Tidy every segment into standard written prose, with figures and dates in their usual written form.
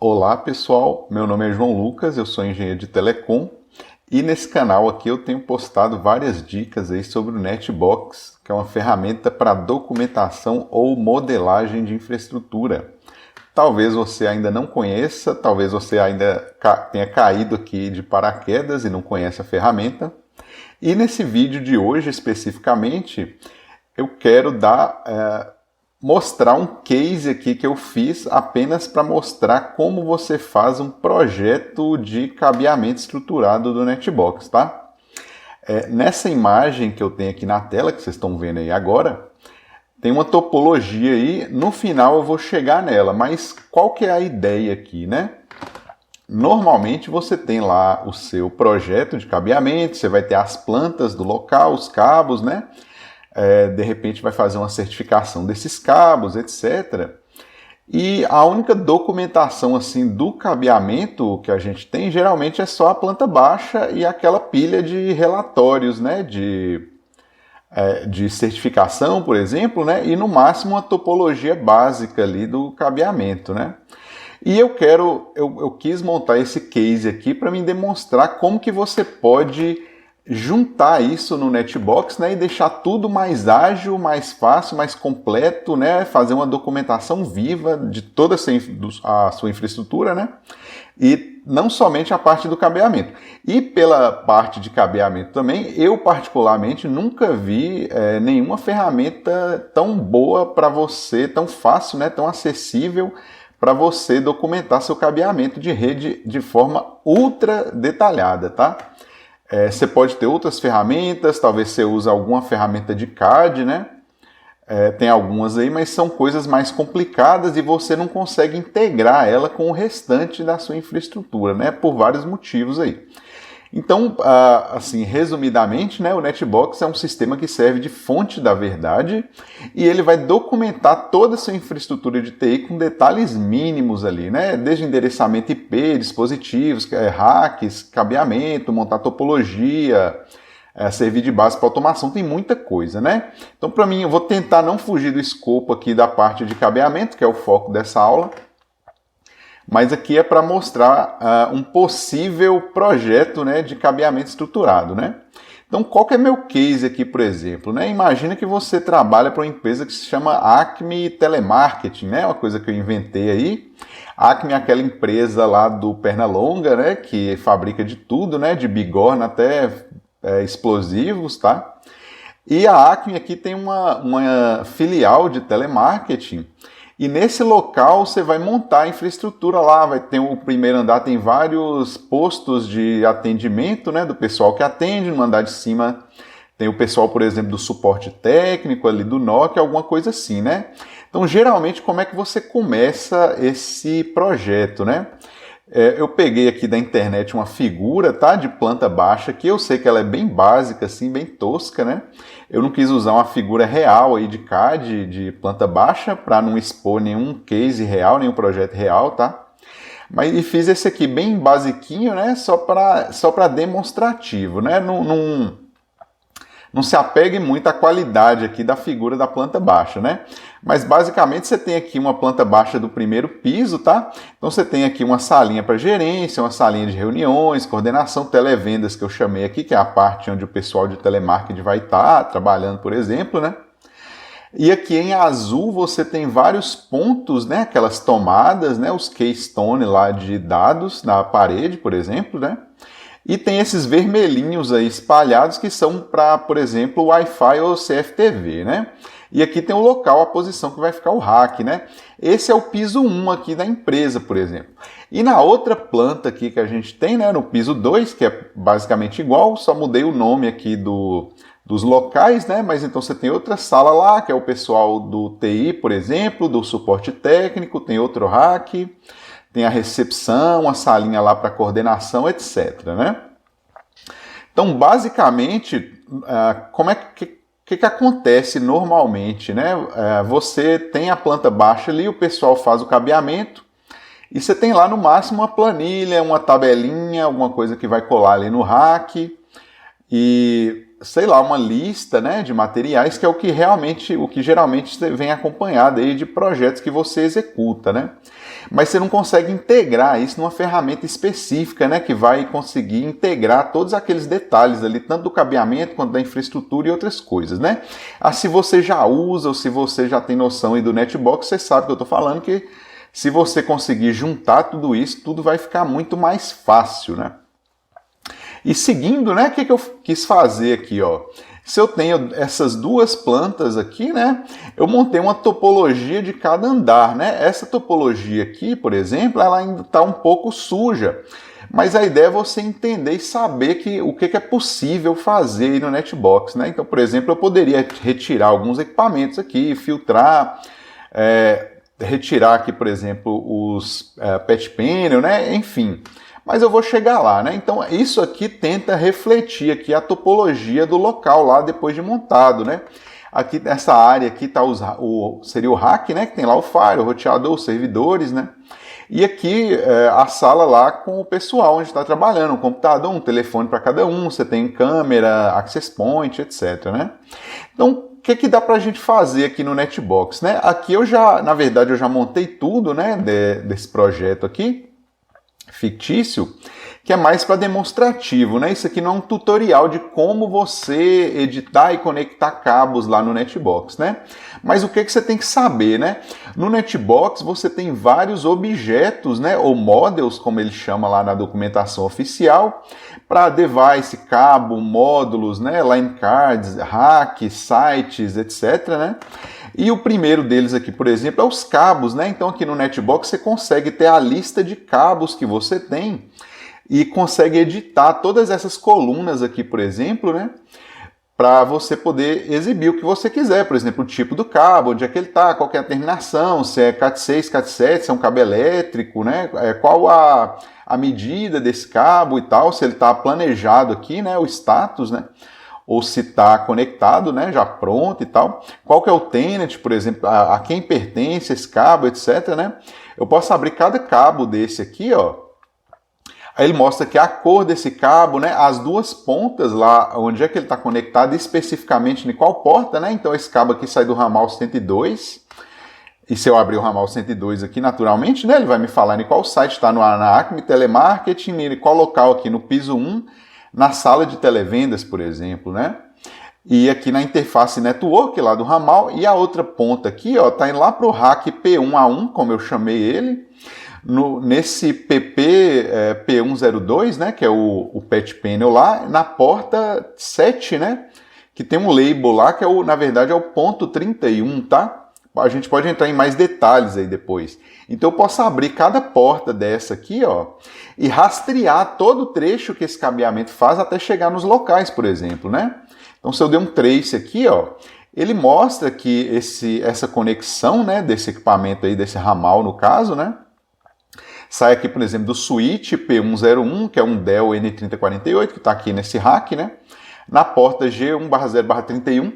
Olá pessoal, meu nome é João Lucas, eu sou engenheiro de telecom e nesse canal aqui eu tenho postado várias dicas aí sobre o NetBox, que é uma ferramenta para documentação ou modelagem de infraestrutura. Talvez você ainda não conheça, talvez você ainda tenha caído aqui de paraquedas e não conhece a ferramenta. E nesse vídeo de hoje especificamente, eu quero mostrar um case aqui que eu fiz apenas para mostrar como você faz um projeto de cabeamento estruturado do NetBox, tá? Nessa imagem que eu tenho aqui na tela, que vocês estão vendo aí agora, tem uma topologia aí, no final eu vou chegar nela, mas qual que é a ideia aqui, né? Normalmente você tem lá o seu projeto de cabeamento, você vai ter as plantas do local, os cabos, né? De repente vai fazer uma certificação desses cabos, etc. E a única documentação assim do cabeamento que a gente tem geralmente é só a planta baixa e aquela pilha de relatórios, né, de certificação, por exemplo, né, e no máximo uma topologia básica ali do cabeamento, né. E eu quis montar esse case aqui para me demonstrar como que você pode juntar isso no NetBox, né, e deixar tudo mais ágil, mais fácil, mais completo, né, fazer uma documentação viva de toda a sua infraestrutura, né, e não somente a parte do cabeamento. E pela parte de cabeamento também, eu particularmente nunca vi nenhuma ferramenta tão boa para você, tão fácil, né, tão acessível para você documentar seu cabeamento de rede de forma ultra detalhada, tá? Você pode ter outras ferramentas, talvez você use alguma ferramenta de CAD, né? Tem algumas aí, mas são coisas mais complicadas e você não consegue integrar ela com o restante da sua infraestrutura, né? Por vários motivos aí. Então, assim, resumidamente, né, o NetBox é um sistema que serve de fonte da verdade e ele vai documentar toda a sua infraestrutura de TI com detalhes mínimos ali, né, desde endereçamento IP, dispositivos, hacks, cabeamento, montar topologia, servir de base para automação, tem muita coisa, né? Então, para mim, eu vou tentar não fugir do escopo aqui da parte de cabeamento, que é o foco dessa aula, mas aqui é para mostrar um possível projeto, né, de cabeamento estruturado, né? Então, qual que é meu case aqui, por exemplo? Né? Imagina que você trabalha para uma empresa que se chama Acme Telemarketing, né? Uma coisa que eu inventei aí. Acme é aquela empresa lá do Pernalonga, né, que fabrica de tudo, né, de bigorna até explosivos, tá? E a Acme aqui tem uma filial de telemarketing. E nesse local você vai montar a infraestrutura lá, vai ter o primeiro andar, tem vários postos de atendimento, né, do pessoal que atende, no andar de cima tem o pessoal, por exemplo, do suporte técnico ali do NOC, alguma coisa assim, né? Então, geralmente, como é que você começa esse projeto, né? Eu peguei aqui da internet uma figura, tá, de planta baixa, que eu sei que ela é bem básica, assim, bem tosca, né? Eu não quis usar uma figura real aí de CAD, de planta baixa, para não expor nenhum case real, nenhum projeto real, tá? Mas e fiz esse aqui bem basiquinho, né? Só para demonstrativo, né? Não se apegue muito à qualidade aqui da figura da planta baixa, né? Mas basicamente você tem aqui uma planta baixa do primeiro piso, tá? Então você tem aqui uma salinha para gerência, uma salinha de reuniões, coordenação, televendas que eu chamei aqui, que é a parte onde o pessoal de telemarketing vai estar trabalhando, por exemplo, né? E aqui em azul você tem vários pontos, né? Aquelas tomadas, né? Os keystone lá de dados na parede, por exemplo, né? E tem esses vermelhinhos aí espalhados que são para, por exemplo, Wi-Fi ou CFTV, né? E aqui tem o local, a posição que vai ficar o rack, né? Esse é o piso 1 aqui da empresa, por exemplo. E na outra planta aqui que a gente tem, né, no piso 2, que é basicamente igual, só mudei o nome aqui dos locais, né? Mas então você tem outra sala lá, que é o pessoal do TI, por exemplo, do suporte técnico, tem outro rack, tem a recepção, a salinha lá para coordenação, etc, né? Então, basicamente, como é que acontece normalmente, né? Você tem a planta baixa ali, o pessoal faz o cabeamento, e você tem lá no máximo uma planilha, uma tabelinha, alguma coisa que vai colar ali no rack, e sei lá, uma lista, né, de materiais, que é o que geralmente vem acompanhado aí de projetos que você executa, né? mas você não consegue integrar isso numa ferramenta específica, né, que vai conseguir integrar todos aqueles detalhes ali, tanto do cabeamento quanto da infraestrutura e outras coisas, né? Se você já usa ou se você já tem noção aí do Netbox, você sabe que eu estou falando que se você conseguir juntar tudo isso, tudo vai ficar muito mais fácil, né? E seguindo, né, o que eu quis fazer aqui, ó? Se eu tenho essas duas plantas aqui, né, eu montei uma topologia de cada andar, né? Essa topologia aqui, por exemplo, ela ainda está um pouco suja, mas a ideia é você entender e saber o que é possível fazer aí no Netbox, né? Então, por exemplo, eu poderia retirar alguns equipamentos aqui, filtrar, retirar aqui, por exemplo, os patch panel, né? Enfim. Mas eu vou chegar lá, né? Então isso aqui tenta refletir aqui a topologia do local lá depois de montado, né? Aqui nessa área aqui tá seria o rack, né? Que tem lá o Fire, o roteador, os servidores, né? E aqui a sala lá com o pessoal onde está trabalhando, um computador, um telefone para cada um, você tem câmera, access point, etc, né? Então o que dá para a gente fazer aqui no Netbox, né? Aqui na verdade eu já montei tudo, né? Desse projeto aqui fictício, que é mais para demonstrativo, né? Isso aqui não é um tutorial de como você editar e conectar cabos lá no Netbox, né? Mas o que você tem que saber, né? No Netbox você tem vários objetos, né? Ou models, como ele chama lá na documentação oficial, para device, cabo, módulos, né? Line cards, rack, sites, etc, né? E o primeiro deles aqui, por exemplo, é os cabos, né? Então aqui no Netbox você consegue ter a lista de cabos que você tem e consegue editar todas essas colunas aqui, por exemplo, né? Para você poder exibir o que você quiser, por exemplo, o tipo do cabo, onde é que ele está, qual que é a terminação, se é Cat6, Cat7, se é um cabo elétrico, né? Qual a medida desse cabo e tal, se ele está planejado aqui, né? O status, né? Ou se está conectado, né, já pronto e tal. Qual que é o tenant, por exemplo, a quem pertence esse cabo, etc, né? Eu posso abrir cada cabo desse aqui, ó. Aí ele mostra que a cor desse cabo, né, as duas pontas lá, onde é que ele está conectado, especificamente em qual porta, né? Então esse cabo aqui sai do ramal 102. E se eu abrir o ramal 102 aqui, naturalmente, né, ele vai me falar em qual site está na Acme Telemarketing, em qual local aqui no piso 1, na sala de televendas, por exemplo, né? E aqui na interface network lá do ramal, e a outra ponta aqui, ó, tá indo lá para o rack P1A1, como eu chamei ele, nesse PP P102, né, que é o patch panel lá, na porta 7, né, que tem um label lá, que na verdade é o ponto 31, tá? A gente pode entrar em mais detalhes aí depois. Então eu posso abrir cada porta dessa aqui, ó, e rastrear todo o trecho que esse cabeamento faz até chegar nos locais, por exemplo, né? Então se eu der um trace aqui, ó, ele mostra que essa conexão, né, desse equipamento aí, desse ramal no caso, né, sai aqui, por exemplo, do switch P101, que é um Dell N3048, que está aqui nesse rack, né, na porta G1/0/31,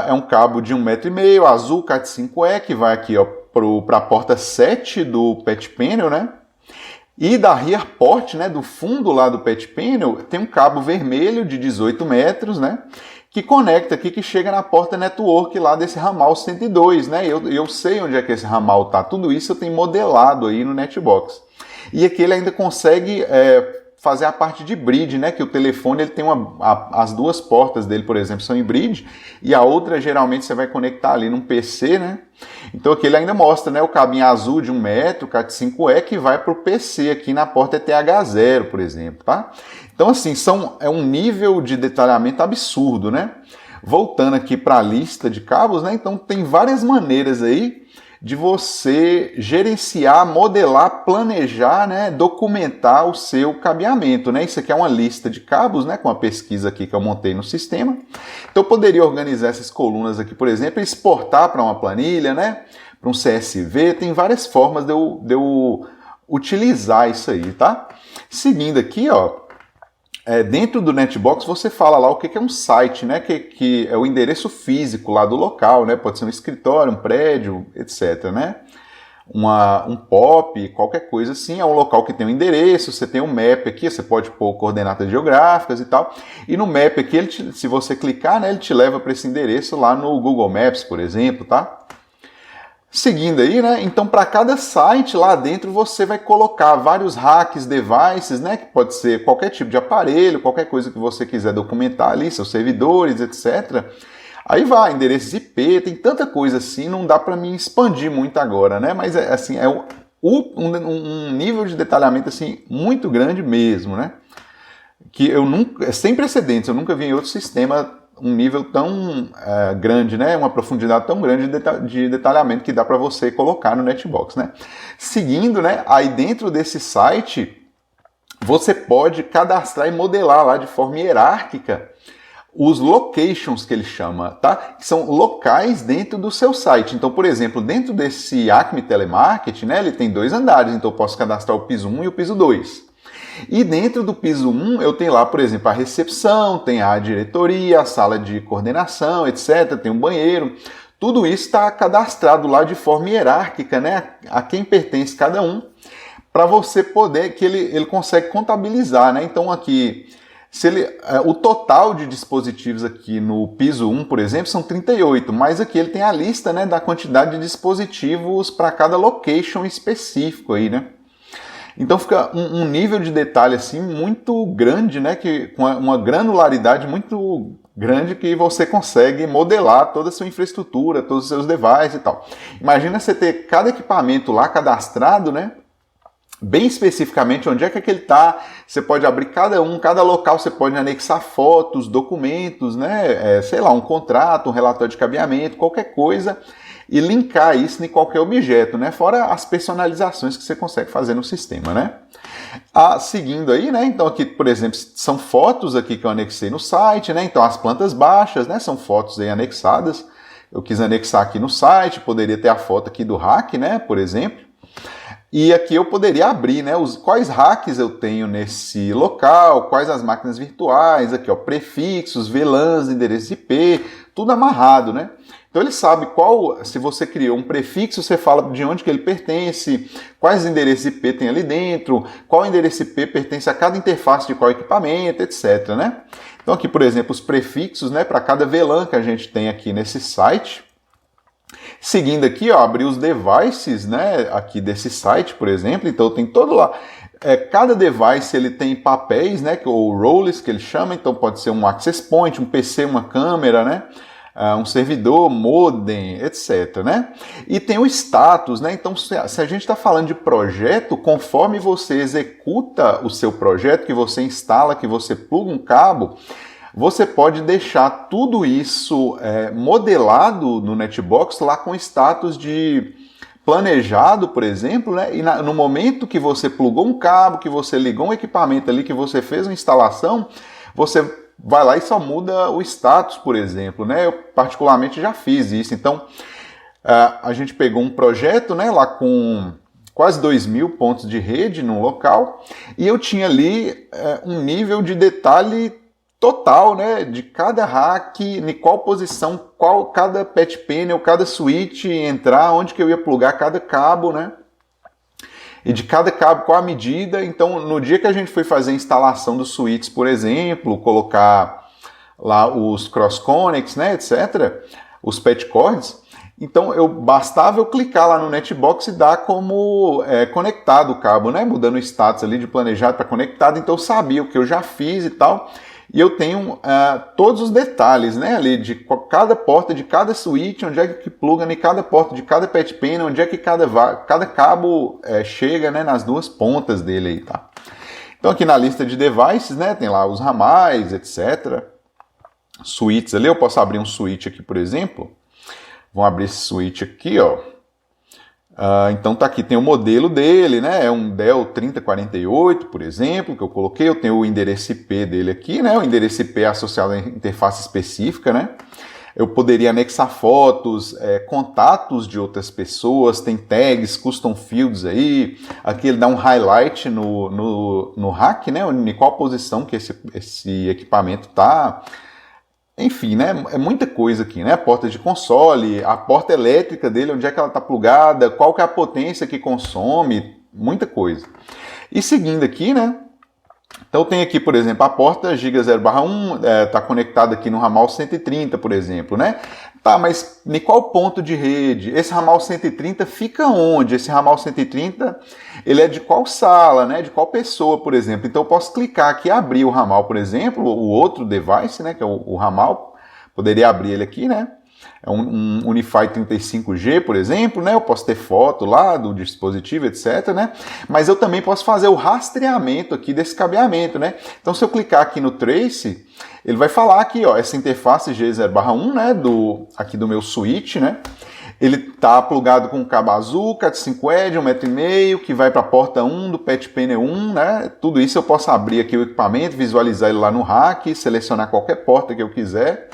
é um cabo de 1,5 m, azul Cat5e, que vai aqui para a porta 7 do patch panel, né? E da rear port, né, do fundo lá do patch panel, tem um cabo vermelho de 18 metros, né? Que conecta aqui, que chega na porta network lá desse ramal 102, né? Eu sei onde é que esse ramal tá. Tudo isso eu tenho modelado aí no Netbox. E aqui ele ainda consegue fazer a parte de bridge, né? Que o telefone ele tem as duas portas dele, por exemplo, são em bridge, e a outra geralmente você vai conectar ali num PC, né? Então aqui ele ainda mostra, né, o cabinho azul de 1 metro, Cat5e, que vai para o PC aqui na porta ETH0, por exemplo, tá? Então assim, é um nível de detalhamento absurdo, né? Voltando aqui para a lista de cabos, né? Então tem várias maneiras aí de você gerenciar, modelar, planejar, né, documentar o seu cabeamento, né? Isso aqui é uma lista de cabos, né, com a pesquisa aqui que eu montei no sistema. Então eu poderia organizar essas colunas aqui, por exemplo, e exportar para uma planilha, né, para um CSV. Tem várias formas de eu utilizar isso aí, tá? Seguindo aqui, ó, dentro do Netbox você fala lá o que é um site, né? Que é o endereço físico lá do local, né? Pode ser um escritório, um prédio, etc, né? Um POP, qualquer coisa assim. É um local que tem um endereço, você tem um map aqui, você pode pôr coordenadas geográficas e tal. E no map aqui, se você clicar, né, ele te leva para esse endereço lá no Google Maps, por exemplo, tá? Seguindo aí, né? Então, para cada site lá dentro você vai colocar vários hacks, devices, né? Que pode ser qualquer tipo de aparelho, qualquer coisa que você quiser documentar ali, seus servidores, etc. Aí vai, endereços IP, tem tanta coisa assim, não dá para me expandir muito agora, né? Mas assim, um nível de detalhamento assim muito grande mesmo, né? Que eu nunca, é sem precedentes, eu nunca vi em outro sistema um nível tão grande, né? Uma profundidade tão grande de detalhamento que dá para você colocar no Netbox, né? Seguindo, né? Aí dentro desse site você pode cadastrar e modelar lá de forma hierárquica os locations que ele chama, tá? Que são locais dentro do seu site. Então, por exemplo, dentro desse Acme Telemarketing, né? Ele tem 2 andares, então eu posso cadastrar o piso 1 e o piso 2. E dentro do piso 1 eu tenho lá, por exemplo, a recepção, tem a diretoria, a sala de coordenação, etc. Tem um banheiro. Tudo isso está cadastrado lá de forma hierárquica, né? A quem pertence cada um, para você poder, que ele consegue contabilizar, né? Então aqui, o total de dispositivos aqui no piso 1, por exemplo, são 38, mas aqui ele tem a lista, né, da quantidade de dispositivos para cada location específico aí, né? Então fica um nível de detalhe assim muito grande, né, com uma granularidade muito grande que você consegue modelar toda a sua infraestrutura, todos os seus devices e tal. Imagina você ter cada equipamento lá cadastrado, né, bem especificamente onde é que ele está. Você pode abrir cada local, você pode anexar fotos, documentos, né, sei lá, um contrato, um relatório de cabeamento, qualquer coisa, e linkar isso em qualquer objeto, né? Fora as personalizações que você consegue fazer no sistema, né? Seguindo aí, né? Então aqui, por exemplo, são fotos aqui que eu anexei no site, né? Então as plantas baixas, né? São fotos aí anexadas. Eu quis anexar aqui no site, poderia ter a foto aqui do hack, né? Por exemplo. E aqui eu poderia abrir, né? Quais hacks eu tenho nesse local, quais as máquinas virtuais, aqui ó, prefixos, VLANs, endereço IP, tudo amarrado, né? Então ele sabe se você criou um prefixo, você fala de onde que ele pertence, quais endereços IP tem ali dentro, qual endereço IP pertence a cada interface de qual equipamento, etc, né? Então aqui, por exemplo, os prefixos, né, para cada VLAN que a gente tem aqui nesse site. Seguindo aqui, ó, abrir os devices, né, aqui desse site, por exemplo, então tem todo lá. Cada device ele tem papéis, né, ou roles que ele chama, então pode ser um access point, um PC, uma câmera, né, um servidor, modem, etc, né? E tem o status, né? Então, se a gente está falando de projeto, conforme você executa o seu projeto, que você instala, que você pluga um cabo, você pode deixar tudo isso modelado no Netbox lá com status de planejado, por exemplo, né? E no momento que você plugou um cabo, que você ligou um equipamento ali, que você fez uma instalação, você vai lá e só muda o status, por exemplo, né? Eu particularmente já fiz isso. Então, a gente pegou um projeto, né, lá com quase 2.000 pontos de rede no local, e eu tinha ali um nível de detalhe total, né, de cada rack, em qual posição, cada patch panel, cada switch entrar, onde que eu ia plugar cada cabo, né? E de cada cabo, qual a medida. Então, no dia que a gente foi fazer a instalação dos switches, por exemplo, colocar lá os cross-connects, né, etc., os patch cords, então bastava eu clicar lá no Netbox e dar como conectado o cabo, né, mudando o status ali de planejado para conectado, então eu sabia o que eu já fiz e tal. E eu tenho todos os detalhes, né, ali de cada porta de cada switch, onde é que pluga em cada porta de cada patch panel, onde é que cada cabo chega, né, nas duas pontas dele aí, tá? Então aqui na lista de devices, né, tem lá os ramais, etc. Switches ali, eu posso abrir um switch aqui, por exemplo. Vamos abrir esse switch aqui, ó. Então tá aqui, tem o modelo dele, né? É um Dell 3048, por exemplo, que eu coloquei. Eu tenho o endereço IP dele aqui, né? O endereço IP é associado à interface específica, né? Eu poderia anexar fotos, contatos de outras pessoas, tem tags, custom fields aí. Aqui ele dá um highlight no rack, né? Em qual posição que esse equipamento tá. Enfim, né? É muita coisa aqui, né? A porta de console, a porta elétrica dele, onde é que ela está plugada, qual que é a potência que consome, muita coisa. E seguindo aqui, né? Então tem aqui, por exemplo, a porta Giga 0/1 está conectada aqui no ramal 130, por exemplo, né? Tá, mas em qual ponto de rede? Esse ramal 130 fica onde? Esse ramal 130, ele é de qual sala, né? De qual pessoa, por exemplo? Então eu posso clicar aqui e abrir o ramal, por exemplo, o outro device, né? Que é o ramal, poderia abrir ele aqui, né? É um Unify 35G, por exemplo, né? Eu posso ter foto lá do dispositivo, etc, né? Mas eu também posso fazer o rastreamento aqui desse cabeamento, né? Então, se eu clicar aqui no Trace, ele vai falar aqui, ó, essa interface G0/1, né? Aqui do meu switch, né? Ele está plugado com um cabo azul, Cat5e de 1,5 m, que vai para a porta 1 do Patch Panel 1, né? Tudo isso eu posso abrir aqui o equipamento, visualizar ele lá no rack, selecionar qualquer porta que eu quiser.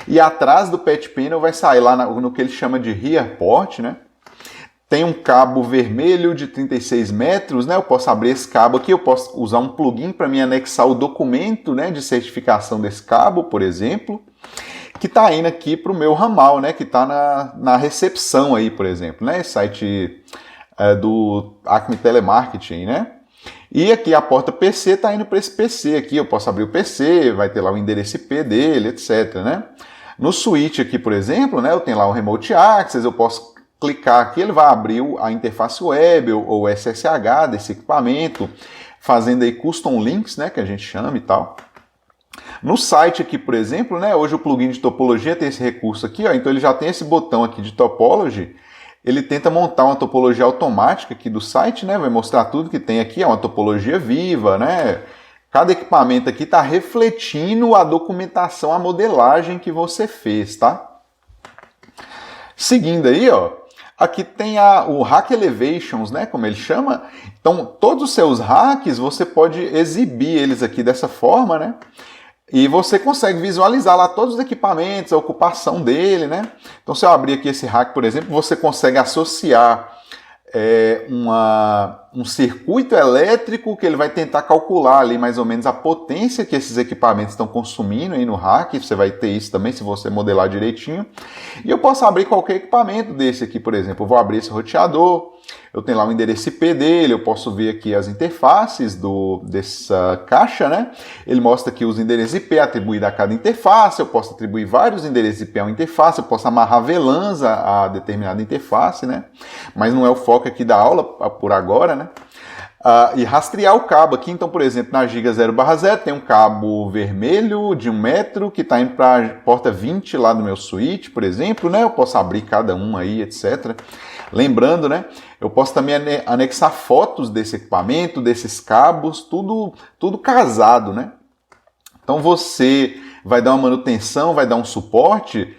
E atrás do Patch Panel vai sair lá no que ele chama de Rear Port, né? Tem um cabo vermelho de 36 metros, né? Eu posso abrir esse cabo aqui, eu posso usar um plugin para me anexar o documento, né, de certificação desse cabo, por exemplo, que está indo aqui para o meu ramal, né, que está na recepção aí, por exemplo, né, site do Acme Telemarketing, né. E aqui a porta PC está indo para esse PC aqui, eu posso abrir o PC, vai ter lá o endereço IP dele, etc, né. No switch aqui, por exemplo, né, eu tenho lá o Remote Access, eu posso clicar aqui, ele vai abrir a interface web ou o SSH desse equipamento, fazendo aí custom links, né, que a gente chama e tal. No site aqui, por exemplo, né, hoje o plugin de topologia tem esse recurso aqui, ó, então ele já tem esse botão aqui de topology, ele tenta montar uma topologia automática aqui do site, né, vai mostrar tudo que tem aqui, é uma topologia viva, né, cada equipamento aqui está refletindo a documentação, a modelagem que você fez, tá? Seguindo aí, ó, aqui tem o Rack Elevations, né, como ele chama. Então, todos os seus racks, você pode exibir eles aqui dessa forma, né? E você consegue visualizar lá todos os equipamentos, a ocupação dele, né? Então, se eu abrir aqui esse rack, por exemplo, você consegue associar um circuito elétrico que ele vai tentar calcular ali mais ou menos a potência que esses equipamentos estão consumindo aí no rack. Você vai ter isso também se você modelar direitinho. E eu posso abrir qualquer equipamento desse aqui, por exemplo. Eu vou abrir esse roteador, eu tenho lá o endereço IP dele, eu posso ver aqui as interfaces dessa caixa, né? Ele mostra aqui os endereços IP atribuídos a cada interface, eu posso atribuir vários endereços IP a uma interface, eu posso amarrar VLANs a determinada interface, né? Mas não é o foco aqui da aula por agora, né? E rastrear o cabo aqui, então, por exemplo, na Giga 0/0 tem um cabo vermelho de 1 metro que está indo para a porta 20 lá do meu switch, por exemplo, né? Eu posso abrir cada um aí, etc. Lembrando, né? Eu posso também anexar fotos desse equipamento, desses cabos, tudo casado, né? Então você vai dar uma manutenção, vai dar um suporte.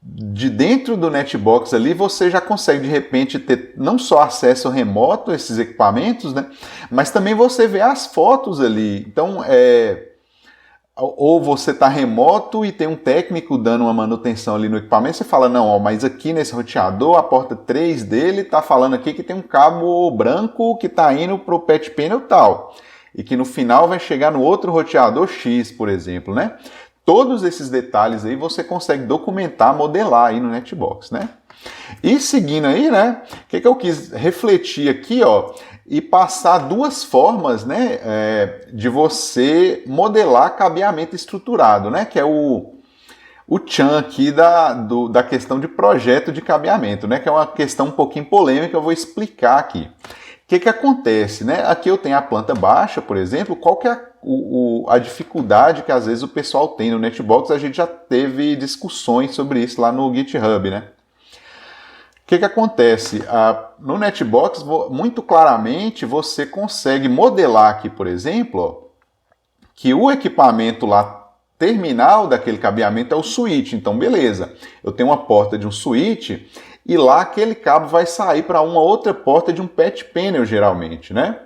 De dentro do Netbox ali, você já consegue de repente ter não só acesso remoto a esses equipamentos, né? Mas também você vê as fotos ali. Então, ou você está remoto e tem um técnico dando uma manutenção ali no equipamento, você fala, não, ó, mas aqui nesse roteador, a porta 3 dele está falando aqui que tem um cabo branco que está indo para o patch panel tal. E que no final vai chegar no outro roteador X, por exemplo, né? Todos esses detalhes aí você consegue documentar, modelar aí no Netbox, né? E seguindo aí, né? O que eu quis refletir aqui, ó, e passar duas formas, né, de você modelar cabeamento estruturado, né? Que é o tchan aqui da questão de projeto de cabeamento, né? Que é uma questão um pouquinho polêmica, eu vou explicar aqui. O que acontece, né? Aqui eu tenho a planta baixa, por exemplo, qual que é a dificuldade que às vezes o pessoal tem no Netbox? A gente já teve discussões sobre isso lá no GitHub, né? O que acontece? No Netbox, muito claramente, você consegue modelar aqui, por exemplo, ó, que o equipamento lá terminal daquele cabeamento é o switch. Então, beleza, eu tenho uma porta de um switch e lá aquele cabo vai sair para uma outra porta de um patch panel, geralmente, né?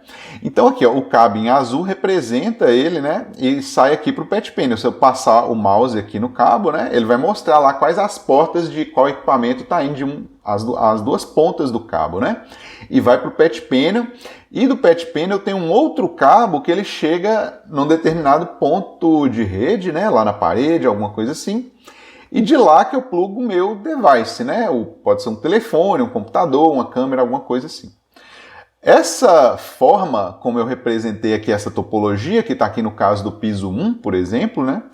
Então aqui, ó, o cabo em azul representa ele, né? E sai aqui para o patch panel. Se eu passar o mouse aqui no cabo, né? Ele vai mostrar lá quais as portas de qual equipamento está indo as duas pontas do cabo, né? E vai para o patch panel. E do patch panel tem um outro cabo que ele chega num determinado ponto de rede, né? Lá na parede, alguma coisa assim. E de lá que eu plugo o meu device, né? Pode ser um telefone, um computador, uma câmera, alguma coisa assim. Essa forma, como eu representei aqui essa topologia, que está aqui no caso do piso 1, por exemplo, né?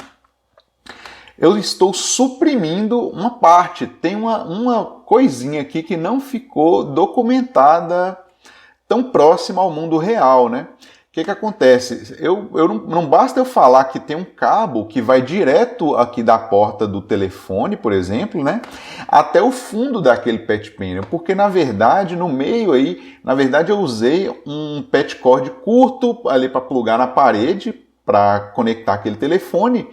Eu estou suprimindo uma parte. Tem uma coisinha aqui que não ficou documentada tão próxima ao mundo real, né? O que acontece? Não basta eu falar que tem um cabo que vai direto aqui da porta do telefone, por exemplo, né, até o fundo daquele patch panel, porque na verdade, no meio aí, na verdade eu usei um patch cord curto ali para plugar na parede, para conectar aquele telefone,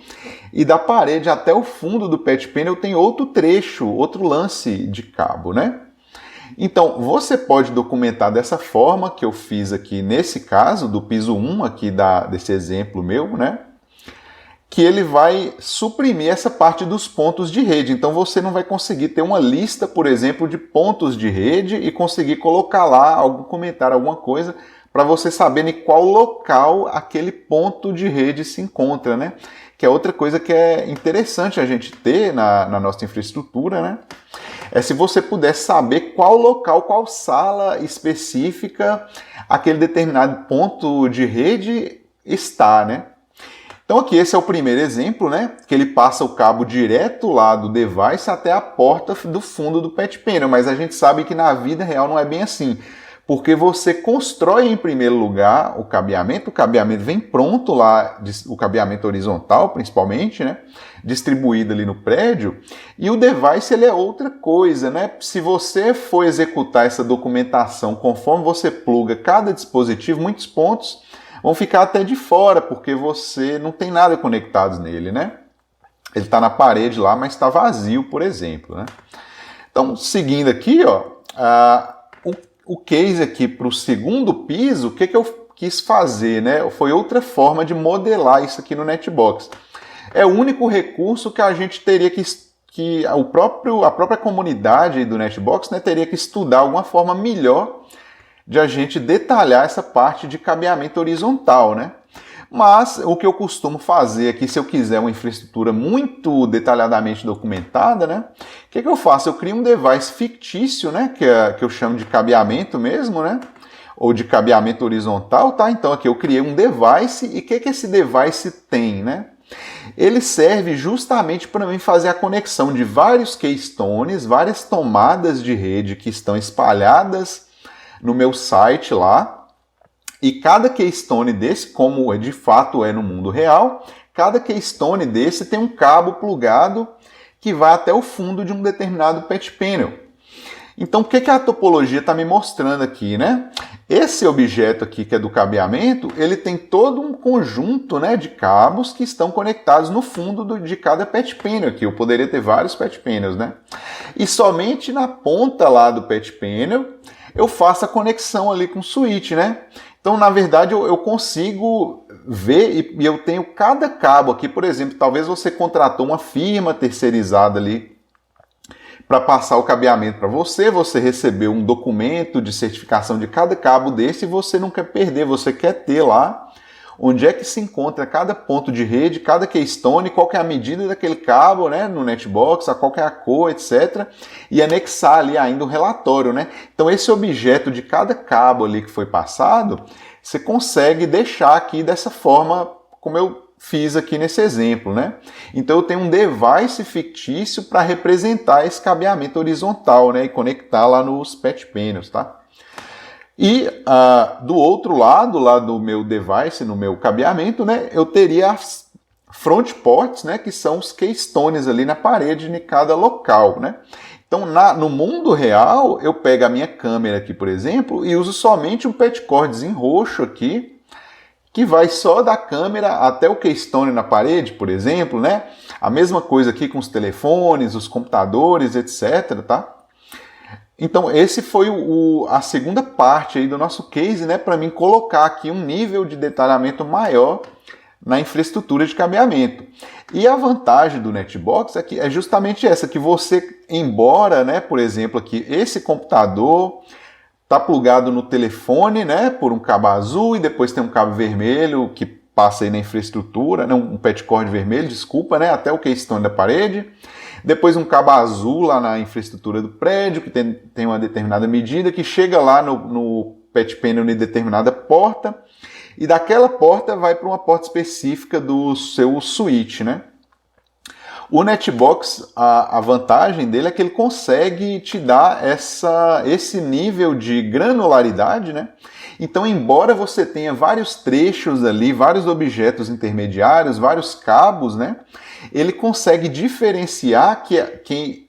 e da parede até o fundo do patch panel tem outro trecho, outro lance de cabo, né? Então, você pode documentar dessa forma que eu fiz aqui nesse caso, do piso 1 aqui desse exemplo meu, né? Que ele vai suprimir essa parte dos pontos de rede. Então, você não vai conseguir ter uma lista, por exemplo, de pontos de rede e conseguir colocar lá algum comentário, alguma coisa, para você saber em qual local aquele ponto de rede se encontra, né? Que é outra coisa que é interessante a gente ter na nossa infraestrutura, né? É se você puder saber qual local, qual sala específica aquele determinado ponto de rede está, né? Então aqui esse é o primeiro exemplo, né? Que ele passa o cabo direto lá do device até a porta do fundo do patch panel, mas a gente sabe que na vida real não é bem assim. Porque você constrói em primeiro lugar o cabeamento vem pronto lá, o cabeamento horizontal principalmente, né? Distribuído ali no prédio, e o device ele é outra coisa, né? Se você for executar essa documentação conforme você pluga cada dispositivo, muitos pontos vão ficar até de fora, porque você não tem nada conectado nele, né? Ele está na parede lá, mas está vazio, por exemplo, né? Então, seguindo aqui, ó, o case aqui para o segundo piso, o que eu quis fazer, né? Foi outra forma de modelar isso aqui no Netbox. É o único recurso que a gente teria que a própria comunidade do Netbox, né, teria que estudar alguma forma melhor de a gente detalhar essa parte de cabeamento horizontal, né? Mas o que eu costumo fazer aqui, se eu quiser uma infraestrutura muito detalhadamente documentada, né? O que eu faço? Eu crio um device fictício, né? Que eu chamo de cabeamento mesmo, né? Ou de cabeamento horizontal, tá? Então aqui eu criei um device e o que esse device tem, né? Ele serve justamente para mim fazer a conexão de vários keystones, várias tomadas de rede que estão espalhadas no meu site lá. E cada keystone desse, como de fato é no mundo real, cada keystone desse tem um cabo plugado que vai até o fundo de um determinado patch panel. Então, o que a topologia está me mostrando aqui, né? Esse objeto aqui, que é do cabeamento, ele tem todo um conjunto, né, de cabos que estão conectados no fundo de cada patch panel aqui. Eu poderia ter vários patch panels, né? E somente na ponta lá do patch panel eu faço a conexão ali com o switch, né? Então, na verdade, eu consigo ver e eu tenho cada cabo aqui, por exemplo, talvez você contratou uma firma terceirizada ali para passar o cabeamento para você, você recebeu um documento de certificação de cada cabo desse e você não quer perder, você quer ter lá onde é que se encontra cada ponto de rede, cada keystone, qual que é a medida daquele cabo, né, no Netbox, qual que é a cor, etc. E anexar ali ainda um relatório, né? Então esse objeto de cada cabo ali que foi passado, você consegue deixar aqui dessa forma como eu fiz aqui nesse exemplo, né? Então eu tenho um device fictício para representar esse cabeamento horizontal, né, e conectar lá nos patch panels, tá? E do outro lado, lá do meu device, no meu cabeamento, né, eu teria as front ports, né, que são os keystones ali na parede de cada local, né? Então, no mundo real, eu pego a minha câmera aqui, por exemplo, e uso somente um patch cord em roxo aqui, que vai só da câmera até o keystone na parede, por exemplo, né? A mesma coisa aqui com os telefones, os computadores, etc, tá? Então, esse foi a segunda parte aí do nosso case, né, para mim colocar aqui um nível de detalhamento maior na infraestrutura de cabeamento. E a vantagem do Netbox é justamente essa, que você, embora, né, por exemplo, aqui, esse computador está plugado no telefone, né, por um cabo azul, e depois tem um cabo vermelho que passa aí na infraestrutura, não, um patch cord vermelho, desculpa, né, até o keystone da parede. Depois um cabo azul lá na infraestrutura do prédio, que tem uma determinada medida, que chega lá no patch panel em determinada porta, e daquela porta vai para uma porta específica do seu switch, né? O Netbox, a vantagem dele é que ele consegue te dar esse nível de granularidade, né? Então, embora você tenha vários trechos ali, vários objetos intermediários, vários cabos, né? Ele consegue diferenciar que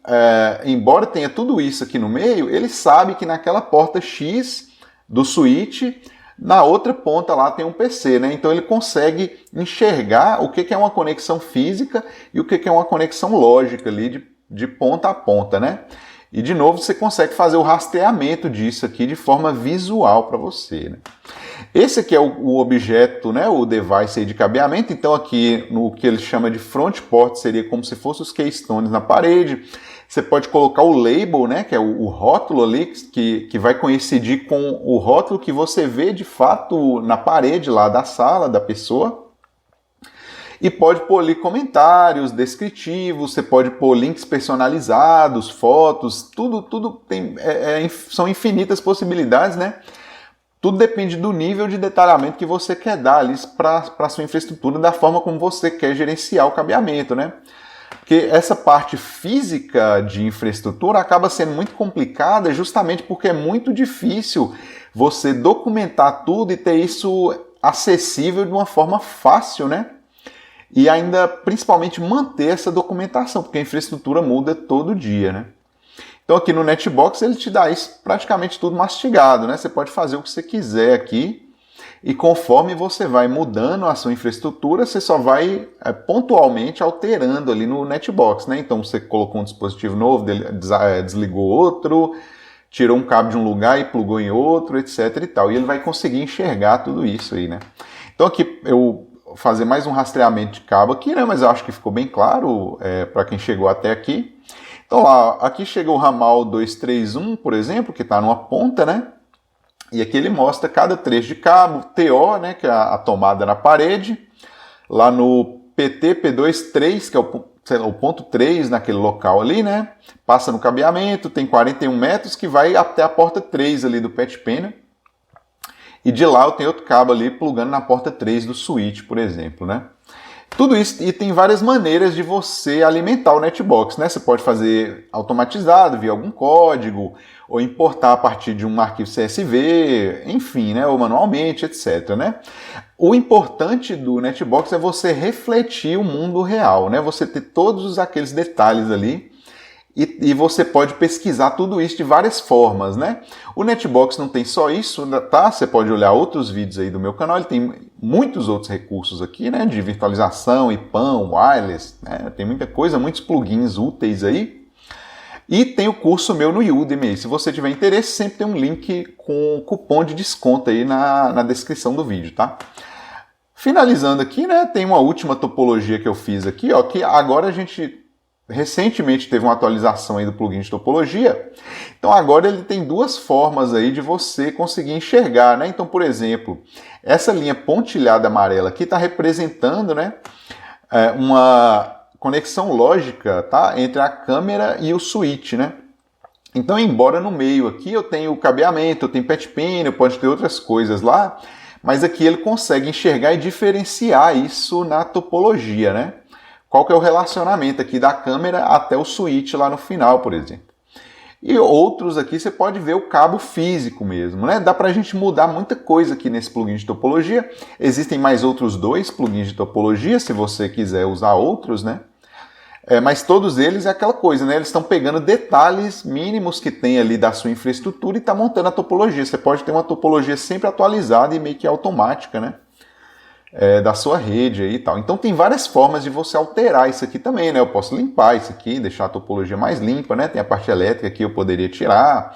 embora tenha tudo isso aqui no meio, ele sabe que naquela porta X do switch, na outra ponta lá tem um PC, né? Então ele consegue enxergar o que é uma conexão física e o que é uma conexão lógica ali de ponta a ponta, né? E de novo você consegue fazer o rastreamento disso aqui de forma visual para você, né? Esse aqui é o objeto, né, o device aí de cabeamento. Então aqui no que ele chama de front port seria como se fossem os keystones na parede. Você pode colocar o label, né, que é o rótulo ali, que vai coincidir com o rótulo que você vê de fato na parede lá da sala da pessoa. E pode pôr ali comentários descritivos, você pode pôr links personalizados, fotos, tudo tem, são infinitas possibilidades, né? Tudo depende do nível de detalhamento que você quer dar ali para a sua infraestrutura, da forma como você quer gerenciar o cabeamento, né? Porque essa parte física de infraestrutura acaba sendo muito complicada justamente porque é muito difícil você documentar tudo e ter isso acessível de uma forma fácil, né? E ainda, principalmente, manter essa documentação, porque a infraestrutura muda todo dia, né? Então aqui no Netbox ele te dá isso praticamente tudo mastigado, né? Você pode fazer o que você quiser aqui e conforme você vai mudando a sua infraestrutura, você só vai pontualmente alterando ali no Netbox, né? Então você colocou um dispositivo novo, desligou outro, tirou um cabo de um lugar e plugou em outro, etc e tal. E ele vai conseguir enxergar tudo isso aí, né? Então aqui eu vou fazer mais um rastreamento de cabo aqui, né? Mas eu acho que ficou bem claro para quem chegou até aqui. Então lá, aqui chega o ramal 231, por exemplo, que está numa ponta, né? E aqui ele mostra cada trecho de cabo, TO, né, que é a tomada na parede. Lá no PT P23, que é o ponto 3 naquele local ali, né? Passa no cabeamento, tem 41 metros, que vai até a porta 3 ali do patch panel. E de lá eu tenho outro cabo ali plugando na porta 3 do switch, por exemplo, né? Tudo isso, e tem várias maneiras de você alimentar o Netbox, né? Você pode fazer automatizado, via algum código, ou importar a partir de um arquivo CSV, enfim, né? Ou manualmente, etc, né? O importante do Netbox é você refletir o mundo real, né? Você ter todos aqueles detalhes ali, e você pode pesquisar tudo isso de várias formas, né? O Netbox não tem só isso, tá? Você pode olhar outros vídeos aí do meu canal, ele tem muitos outros recursos aqui, né? De virtualização, IPAM, wireless, né? Tem muita coisa, muitos plugins úteis aí. E tem o curso meu no Udemy. Se você tiver interesse, sempre tem um link com cupom de desconto aí na descrição do vídeo, tá? Finalizando aqui, né? Tem uma última topologia que eu fiz aqui, ó, que agora a gente recentemente teve uma atualização aí do plugin de topologia, então agora ele tem duas formas aí de você conseguir enxergar, né? Então, por exemplo, essa linha pontilhada amarela aqui está representando, né, uma conexão lógica, tá, entre a câmera e o switch, né? Então, embora no meio aqui eu tenha o cabeamento, eu tenho patch panel, pode ter outras coisas lá, mas aqui ele consegue enxergar e diferenciar isso na topologia, né? Qual que é o relacionamento aqui da câmera até o switch lá no final, por exemplo. E outros aqui você pode ver o cabo físico mesmo, né? Dá pra gente mudar muita coisa aqui nesse plugin de topologia. Existem mais outros dois plugins de topologia, se você quiser usar outros, né? Mas todos eles é aquela coisa, né? Eles estão pegando detalhes mínimos que tem ali da sua infraestrutura e tá montando a topologia. Você pode ter uma topologia sempre atualizada e meio que automática, né? Da sua rede aí e tal. Então tem várias formas de você alterar isso aqui também, né? Eu posso limpar isso aqui, deixar a topologia mais limpa, né? Tem a parte elétrica que eu poderia tirar,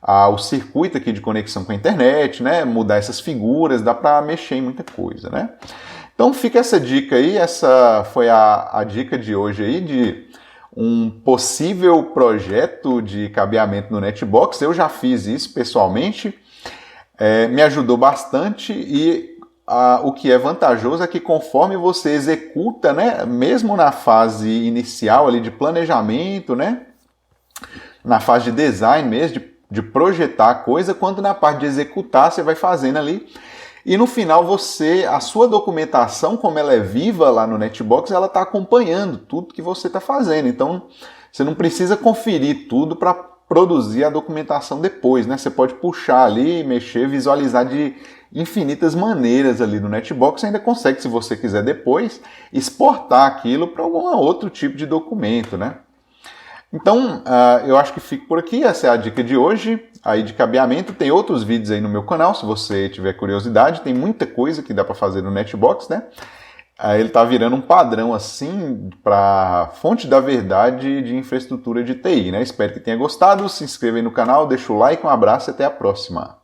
o circuito aqui de conexão com a internet, né? Mudar essas figuras, dá para mexer em muita coisa, né? Então fica essa dica aí, essa foi a dica de hoje aí de um possível projeto de cabeamento no Netbox. Eu já fiz isso pessoalmente, me ajudou bastante e o que é vantajoso é que conforme você executa, né, mesmo na fase inicial ali de planejamento, né, na fase de design mesmo, de projetar a coisa, quanto na parte de executar, você vai fazendo ali. E no final a sua documentação, como ela é viva lá no Netbox, ela está acompanhando tudo que você está fazendo. Então, você não precisa conferir tudo para produzir a documentação depois, né? Você pode puxar ali, mexer, visualizar de infinitas maneiras ali no Netbox. Você ainda consegue, se você quiser depois, exportar aquilo para algum outro tipo de documento, né? Então, eu acho que fico por aqui. Essa é a dica de hoje, aí de cabeamento. Tem outros vídeos aí no meu canal, se você tiver curiosidade. Tem muita coisa que dá para fazer no Netbox, né? Ele está virando um padrão assim para fonte da verdade de infraestrutura de TI, né? Espero que tenha gostado. Se inscreva aí no canal, deixa o like, um abraço e até a próxima.